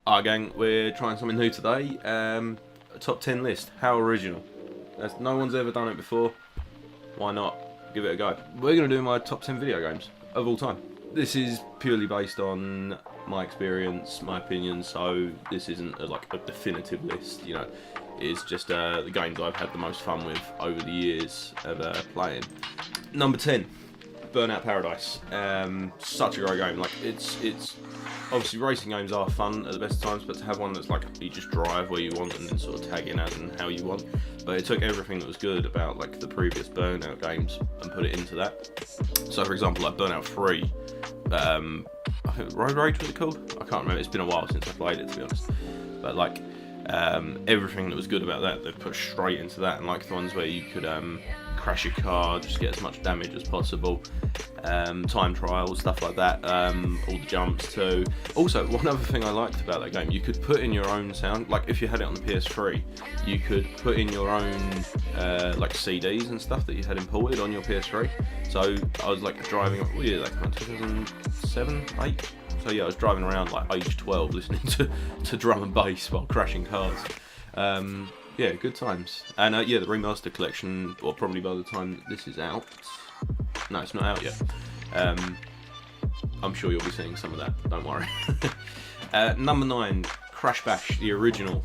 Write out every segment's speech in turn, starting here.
Alright gang, we're trying something new today. A top 10 list. How original. No one's ever done it before. Why not? Give it a go. We're going to do my top 10 video games of all time. This is purely based on my experience, my opinion, so this isn't like a definitive list, you know. It's just the games I've had the most fun with over the years of playing. Number 10. Burnout Paradise. Such a great game. Like it's obviously racing games are fun at the best of times, but to have one that's like you just drive where you want and then sort of tag in as and how you want. But it took everything that was good about like the previous Burnout games and put it into that. So for example, like Burnout 3, I think Road Rage was it called? I can't remember. It's been a while since I played it, to be honest. But like everything that was good about that, they've put straight into that, and like the ones where you could crash your car, just get as much damage as possible, time trials, stuff like that, all the jumps too. Also, one other thing I liked about that game, you could put in your own sound, like if you had it on the PS3, you could put in your own like CDs and stuff that you had imported on your PS3. So I was like driving, what year did that come out, 2007, 8? So yeah, I was driving around like age 12 listening to drum and bass while crashing cars. Yeah, good times. And yeah, the remaster collection, or probably by the time this is out. No, it's not out yet. I'm sure you'll be seeing some of that, don't worry. Number 9, Crash Bash, the original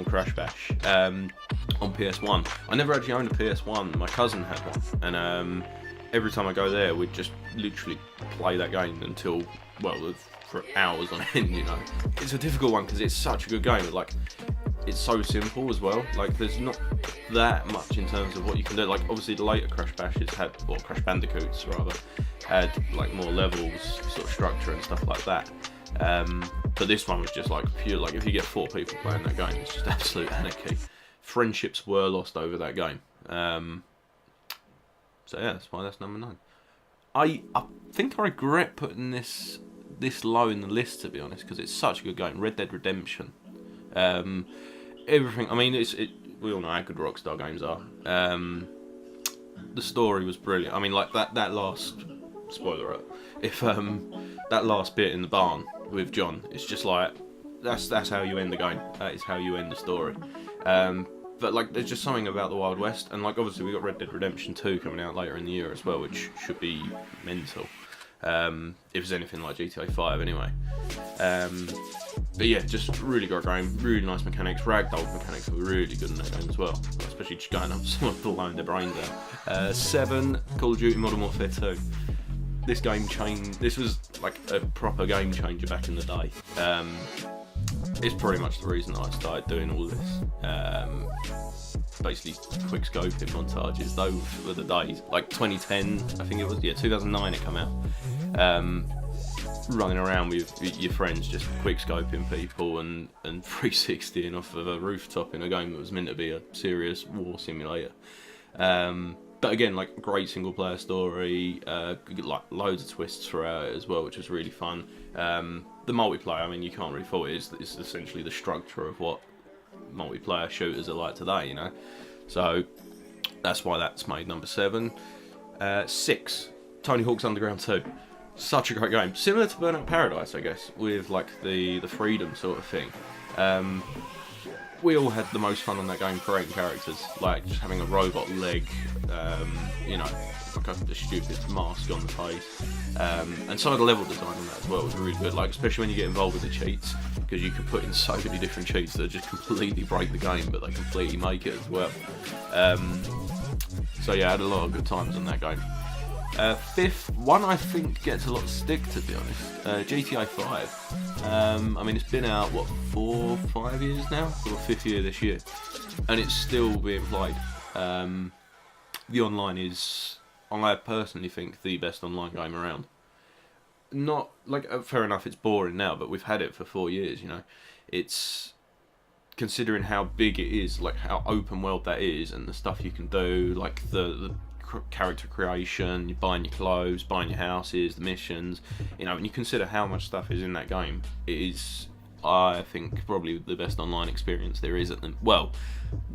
Crash Bash, on PS1. I never actually owned a PS1, my cousin had one, and every time I go there, we'd just literally play that game until, well, for hours on end, you know. It's a difficult one because it's such a good game, like, it's so simple as well. Like, there's not that much in terms of what you can do. Like, obviously the later Crash Bashes had, or Crash Bandicoots rather, had like more levels, sort of structure and stuff like that. But this one was just like pure, like if you get 4 people playing that game, it's just absolute anarchy. Friendships were lost over that game. So yeah, that's why that's number 9. I think I regret putting this low in the list, to be honest, because it's such a good game. Red Dead Redemption. Everything. I mean, we all know how good Rockstar games are. The story was brilliant. I mean, like that last spoiler up. If that last bit in the barn with John, it's just like that's how you end the game. That is how you end the story. But like, there's just something about the Wild West, and like obviously we got Red Dead Redemption 2 coming out later in the year as well, which should be mental. If it's anything like GTA 5 anyway. But yeah, just really great game, really nice mechanics. Ragdoll mechanics were really good in that game as well, especially just going up to someone blowing their brains out. 7, Call of Duty Modern Warfare 2. This game changed. This was like a proper game changer back in the day. It's pretty much the reason that I started doing all this. Basically, quick scoping montages. Those were the days. Like 2010, I think it was. Yeah, 2009 it came out. Running around with your friends, just quick scoping people and 360ing off of a rooftop in a game that was meant to be a serious war simulator. But again, like, great single player story, like loads of twists throughout it as well, which was really fun. The multiplayer, I mean, you can't really fault it. It's essentially the structure of what multiplayer shooters are like today, you know. So that's why that's made number 7. 6, Tony Hawk's Underground 2. Such a great game, similar to Burnout Paradise, I guess, with like the freedom sort of thing. We all had the most fun on that game creating characters, like just having a robot leg, you know, like a stupid mask on the face. And some of the level design on that as well was really good, like especially when you get involved with the cheats, because you can put in so many different cheats that just completely break the game, but they completely make it as well. So yeah, I had a lot of good times on that game. 5th, one I think gets a lot of stick, to be honest, GTA 5. I mean, it's been out, what, 4, 5 years now? Or 5th year this year. And it's still being played. The online is, I personally think, the best online game around. Not, like, fair enough, it's boring now, but we've had it for 4 years, you know. It's, considering how big it is, like how open world that is, and the stuff you can do, like the character creation, you're buying your clothes, buying your houses, the missions, you know, when you consider how much stuff is in that game, it is, I think, probably the best online experience there is at the, well,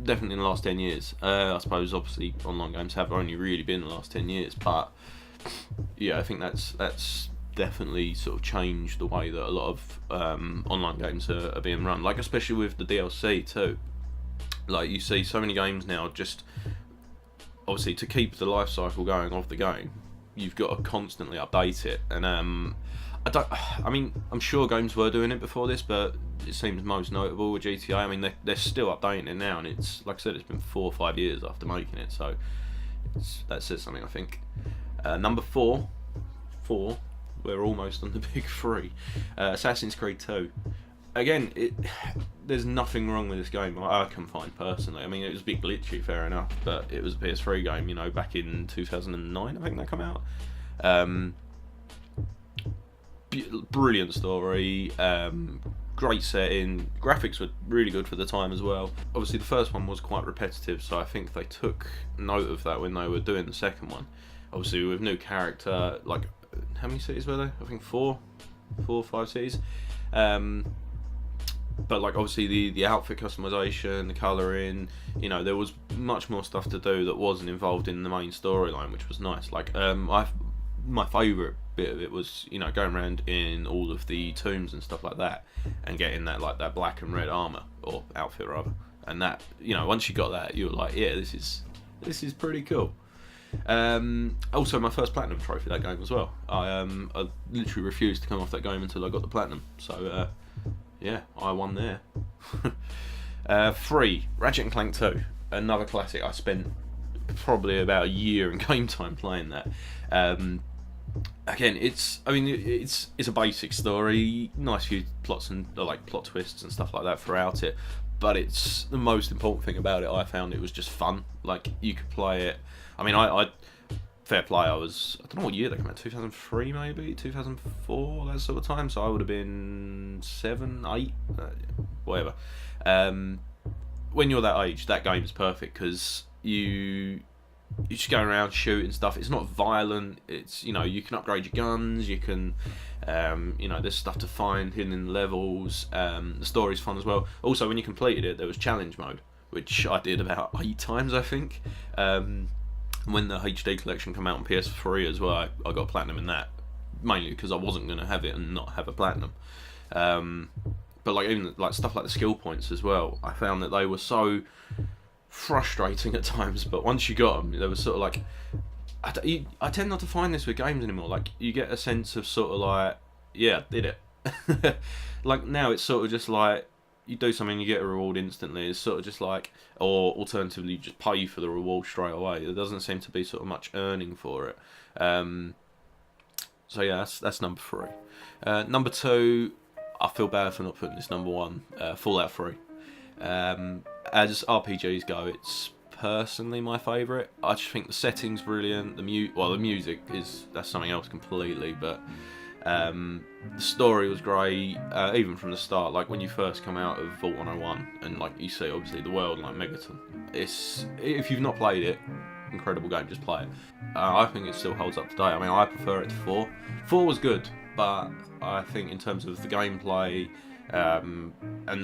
definitely in the last 10 years. I suppose obviously online games have only really been the last 10 years, but yeah, I think that's definitely sort of changed the way that a lot of online games are being run. Like especially with the DLC too. Like you see so many games now, just obviously to keep the life cycle going of the game, you've got to constantly update it. And I mean, I'm sure games were doing it before this, but it seems most notable with GTA. I mean, they're still updating it now, and it's like I said, it's been 4 or 5 years after making it, so that says something, I think. Number 4, we're almost on the big 3. Assassin's Creed 2. Again, there's nothing wrong with this game I can find personally. I mean, it was a bit glitchy, fair enough, but it was a PS3 game, you know, back in 2009, I think that came out. Brilliant story, great setting, graphics were really good for the time as well. Obviously the first one was quite repetitive, so I think they took note of that when they were doing the second one. Obviously with new character, like, how many cities were there? I think 4 or 5 cities. But like obviously the outfit customization, the colouring, you know, there was much more stuff to do that wasn't involved in the main storyline, which was nice. Like my favourite bit of it was, you know, going around in all of the tombs and stuff like that and getting that, like, that black and red armour, or outfit rather, and that, you know, once you got that you were like, yeah, this is pretty cool. Also my first platinum trophy that game as well. I literally refused to come off that game until I got the platinum, so yeah, I won there. 3, Ratchet Clank 2, another classic. I spent probably about a year in game time playing that. Again, it's a basic story, nice few plots and like plot twists and stuff like that throughout it, but it's the most important thing about it. I found it was just fun. Like, you could play it. I mean, I fair play, I don't know what year they came out, 2003 maybe, 2004, that sort of time, so I would have been 7, 8, whatever. When you're that age, that game is perfect, because you just go around shooting stuff. It's not violent, it's, you know, you can upgrade your guns, you can, you know, there's stuff to find hidden in the levels. The story's fun as well. Also, when you completed it, there was challenge mode, which I did about 8 times, I think. When the HD collection came out on PS3 as well, I got platinum in that, mainly because I wasn't going to have it and not have a platinum. But like, even like stuff like the skill points as well, I found that they were so frustrating at times, but once you got them, there was sort of like, I tend not to find this with games anymore. Like, you get a sense of sort of like, yeah, did it. Like now it's sort of just like, you do something, you get a reward instantly. It's sort of just like, or alternatively, you just pay for the reward straight away. There doesn't seem to be sort of much earning for it. So yeah, that's number 3. Number 2, I feel bad for not putting this number 1. Fallout 3. As RPGs go, it's personally my favourite. I just think the setting's brilliant. The music that's something else completely, but the story was great, even from the start. Like when you first come out of Vault 101 and like you see obviously the world like Megaton. If you've not played it, incredible game, just play it. I think it still holds up today. I mean, I prefer it to 4. 4 was good, but I think in terms of the gameplay, and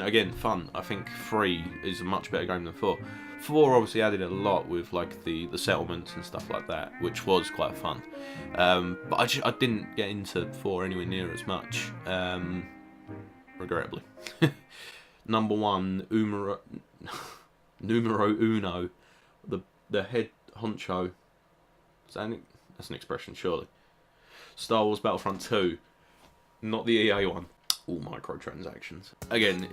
again fun, I think 3 is a much better game than 4. 4 obviously added a lot with like the settlements and stuff like that, which was quite fun, but I didn't get into 4 anywhere near as much, regrettably. Number 1, numero uno, the head honcho, that's an expression surely, Star Wars Battlefront 2, not the EA one. All microtransactions. Again,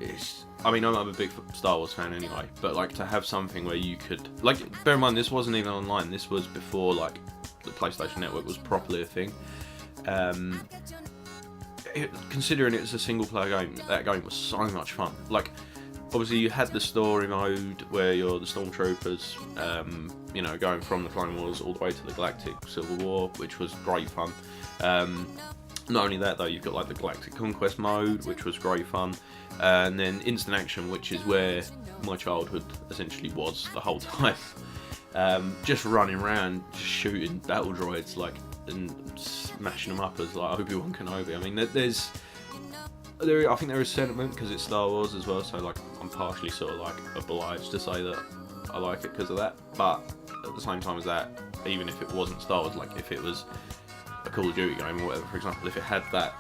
I'm a big Star Wars fan anyway, but like to have something where you could, like, bear in mind this wasn't even online, this was before like the PlayStation Network was properly a thing. Considering it was a single player game, that game was so much fun. Like, obviously you had the story mode where you're the stormtroopers, you know, going from the Clone Wars all the way to the Galactic Civil War, which was great fun. Not only that though, you've got like the Galactic Conquest mode, which was great fun, and then Instant Action, which is where my childhood essentially was the whole time. Just running around, just shooting battle droids, like, and smashing them up as like Obi-Wan Kenobi. I mean, I think there is sentiment because it's Star Wars as well, so like I'm partially sort of like obliged to say that I like it because of that. But at the same time as that, even if it wasn't Star Wars, like if it was a Call of Duty game or whatever, for example, if it had that,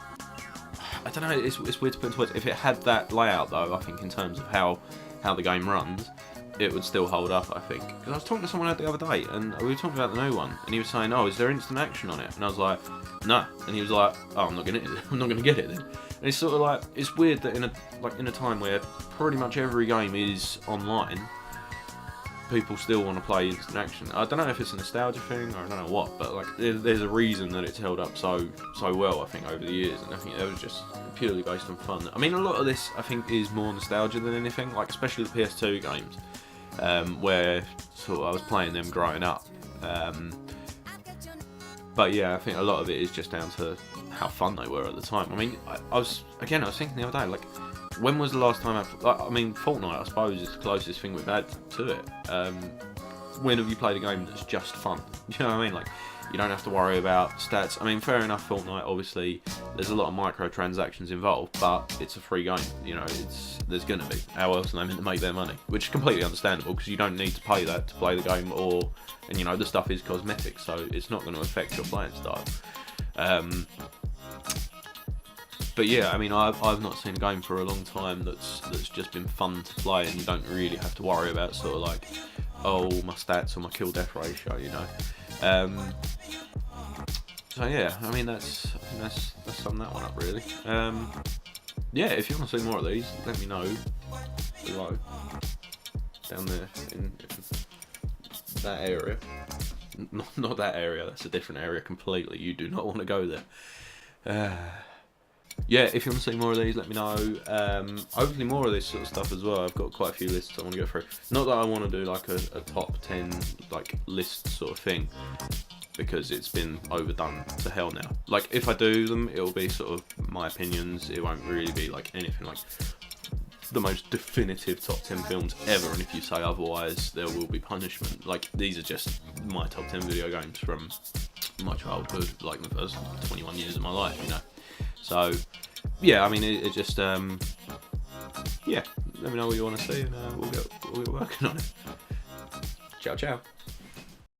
I don't know, it's weird to put into words. If it had that layout though, I think in terms of how the game runs, it would still hold up, I think. Because I was talking to someone the other day, and we were talking about the new one, and he was saying, "Oh, is there instant action on it?" And I was like, "No." And he was like, "Oh, I'm not gonna get it then." And it's sort of like, it's weird that in a time where pretty much every game is online, people still want to play instant action. I don't know if it's a nostalgia thing or I don't know what, but like there's a reason that it's held up so well, I think, over the years, and I think it was just purely based on fun. I mean, a lot of this I think is more nostalgia than anything, like especially the PS2 games, where sort of I was playing them growing up. But yeah, I think a lot of it is just down to how fun they were at the time. I mean, I was thinking the other day, like, when was the last time I mean, Fortnite, I suppose, is the closest thing we've had to it. When have you played a game that's just fun? You know what I mean? Like, you don't have to worry about stats. I mean, fair enough, Fortnite, obviously, there's a lot of microtransactions involved, but it's a free game. You know, there's going to be. How else are they meant to make their money? Which is completely understandable, because you don't need to pay that to play the game, and you know, the stuff is cosmetic, so it's not going to affect your playing style. But yeah, I mean, I've not seen a game for a long time that's just been fun to play, and you don't really have to worry about sort of like, oh, my stats or my kill-death ratio, you know. So yeah, I mean, that's summed that one up, really. Yeah, if you want to see more of these, let me know below, down there in that area. Not that area, that's a different area completely. You do not want to go there. Yeah, if you want to see more of these, let me know. Hopefully more of this sort of stuff as well. I've got quite a few lists I want to go through. Not that I want to do like a top 10 like list sort of thing, because it's been overdone to hell now. Like, if I do them, it'll be sort of my opinions. It won't really be like anything like the most definitive top 10 films ever, and if you say otherwise, there will be punishment. Like, these are just my top 10 video games from my childhood, like the first 21 years of my life, you know. So, yeah, I mean, it just, yeah, let me know what you want to see, and we'll get working on it. Ciao, ciao.